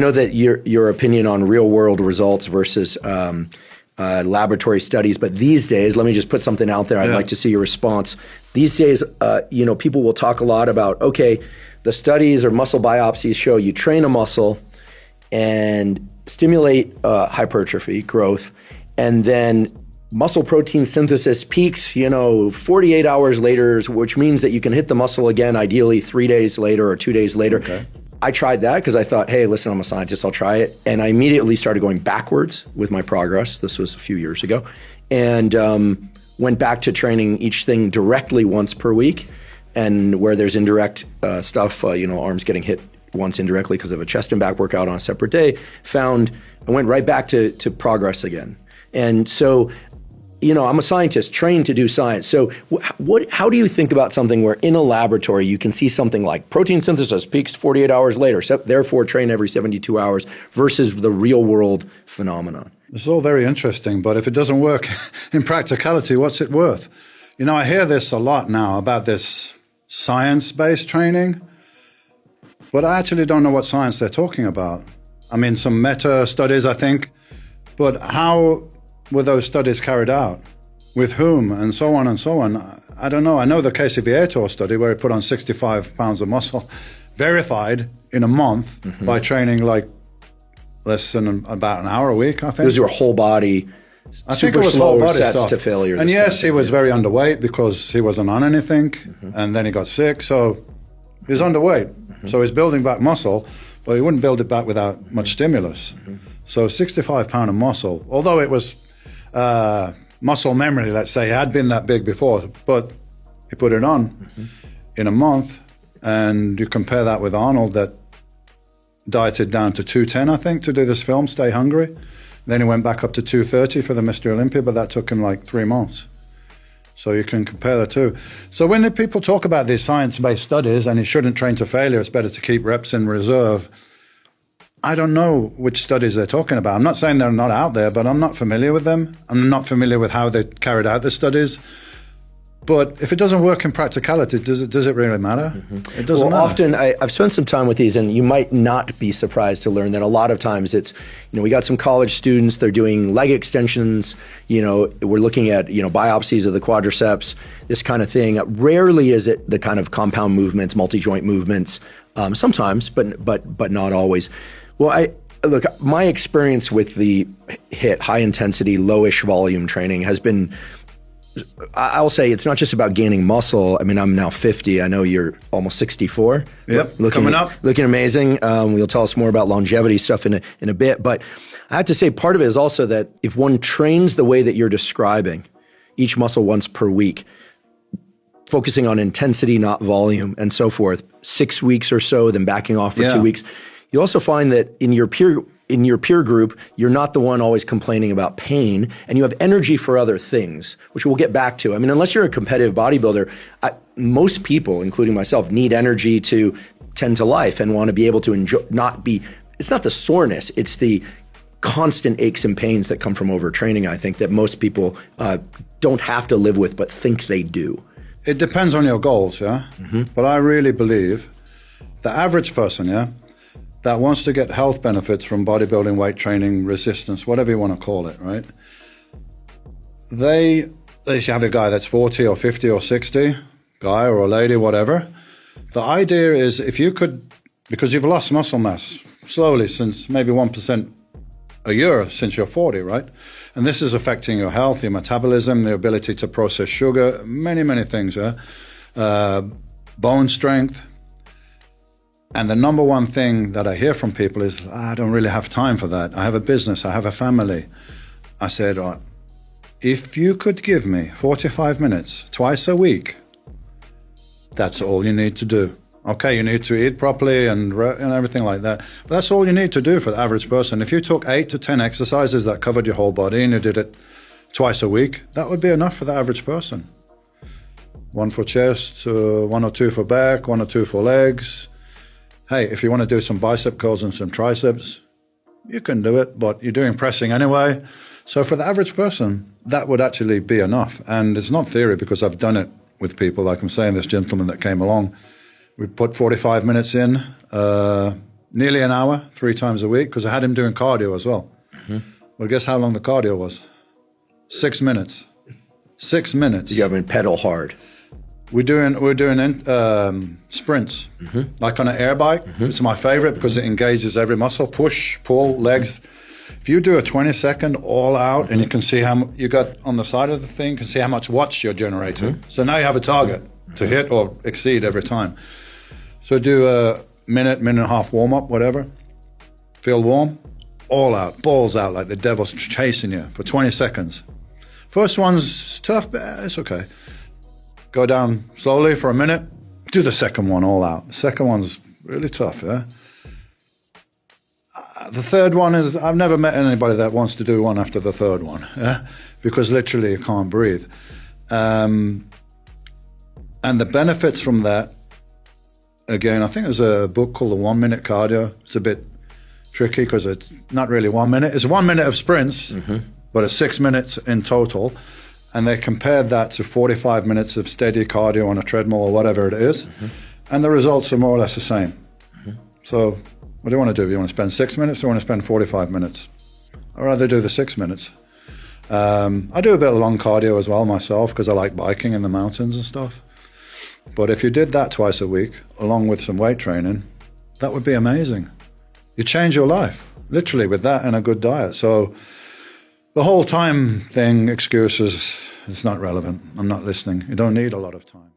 I know that your opinion on real world results versus laboratory studies, but these days, let me just put something out there. I'd like to see your response. These days, people will talk a lot about, okay, the studies or muscle biopsies show you train a muscle and stimulate hypertrophy growth, and then muscle protein synthesis peaks, 48 hours later, which means that you can hit the muscle again, ideally 3 days later or 2 days later. Okay. I tried that because I thought, hey, listen, I'm a scientist, I'll try it. And I immediately started going backwards with my progress. This was a few years ago. And went back to training each thing directly once per week. And where there's indirect stuff, arms getting hit once indirectly because of a chest and back workout on a separate day, I went right back to progress again. And so, I'm a scientist trained to do science. So how do you think about something where in a laboratory you can see something like protein synthesis peaks 48 hours later, therefore train every 72 hours versus the real world phenomenon? It's all very interesting, but if it doesn't work in practicality, what's it worth? I hear this a lot now about this science-based training, but I actually don't know what science they're talking about. I mean, some meta studies, I think, but how were those studies carried out? With whom? And so on and so on. I don't know. I know the Casey-Viator study where he put on 65 pounds of muscle, verified in a month by training like less than about an hour a week, I think. Those were whole body, I think it was whole body sets stuff. To failure. And yes, he was very underweight because he wasn't on anything, and then he got sick, so he's underweight. So he's building back muscle, but he wouldn't build it back without much stimulus. So 65 pound of muscle, although it was muscle memory, let's say, had been that big before, but he put it on in a month, and you compare that with Arnold that dieted down to 210, I think, to do this film, Stay Hungry. Then he went back up to 230 for the Mr. Olympia, but that took him like 3 months. So you can compare the two. So when the people talk about these science-based studies and you shouldn't train to failure, it's better to keep reps in reserve, I don't know which studies they're talking about. I'm not saying they're not out there, but I'm not familiar with them. I'm not familiar with how they carried out the studies. But if it doesn't work in practicality, does it really matter? It doesn't matter. Often I've spent some time with these, and you might not be surprised to learn that a lot of times it's, we got some college students, they're doing leg extensions, we're looking at, biopsies of the quadriceps, this kind of thing. Rarely is it the kind of compound movements, multi-joint movements, sometimes, but not always. Well, look, my experience with the HIIT, high intensity, lowish volume training has been, I'll say it's not just about gaining muscle. I mean, I'm now 50. I know you're almost 64. Yep, coming up. Looking amazing. You'll tell us more about longevity stuff in a bit. But I have to say part of it is also that if one trains the way that you're describing, each muscle once per week, focusing on intensity, not volume, and so forth, 6 weeks or so, then backing off for 2 weeks, you also find that in your peer group, you're not the one always complaining about pain, and you have energy for other things, which we'll get back to. I mean, unless you're a competitive bodybuilder, most people, including myself, need energy to tend to life and want to be able to enjoy, it's not the soreness, it's the constant aches and pains that come from overtraining, I think, that most people don't have to live with, but think they do. It depends on your goals, yeah? But I really believe the average person, that wants to get health benefits from bodybuilding, weight training, resistance, whatever you want to call it, right? They should have a guy that's 40 or 50 or 60, guy or a lady, whatever. The idea is if you could, because you've lost muscle mass slowly since maybe 1% a year since you're 40, right? And this is affecting your health, your metabolism, the ability to process sugar, many, many things, bone strength. And the number one thing that I hear from people is, I don't really have time for that. I have a business, I have a family. I said, if you could give me 45 minutes twice a week, that's all you need to do. Okay, you need to eat properly and everything like that. But that's all you need to do for the average person. If you took 8 to 10 exercises that covered your whole body and you did it twice a week, that would be enough for the average person. 1 for chest, 1 or 2 for back, 1 or 2 for legs. Hey, if you want to do some bicep curls and some triceps, you can do it, but you're doing pressing anyway. So for the average person, that would actually be enough. And it's not theory because I've done it with people. Like I'm saying, this gentleman that came along, we put 45 minutes in nearly an hour, 3 times a week, because I had him doing cardio as well. Well, guess how long the cardio was? 6 minutes. 6 minutes. You have him pedal hard. We're doing sprints, like on an air bike. It's my favorite because it engages every muscle. Push, pull, legs. If you do a 20-second all out, and you can see how you got on the side of the thing, you can see how much watts you're generating. So now you have a target to hit or exceed every time. So do a minute and a half warm up, whatever. Feel warm, all out, balls out like the devil's chasing you for 20 seconds. First one's tough, but it's okay. Go down slowly for a minute. Do the second one all out. The second one's really tough, yeah? The third one is, I've never met anybody that wants to do one after the third one, yeah? Because literally you can't breathe. And the benefits from that, again, I think there's a book called The 1 Minute Cardio. It's a bit tricky because it's not really 1 minute. It's 1 minute of sprints, but it's 6 minutes in total. And they compared that to 45 minutes of steady cardio on a treadmill or whatever it is. And the results are more or less the same. So what do you want to do? Do you want to spend 6 minutes or do you want to spend 45 minutes? I'd rather do the 6 minutes. I do a bit of long cardio as well myself because I like biking in the mountains and stuff. But if you did that twice a week, along with some weight training, that would be amazing. You change your life, literally, with that and a good diet. So the whole time thing, excuses, it's not relevant. I'm not listening. You don't need a lot of time.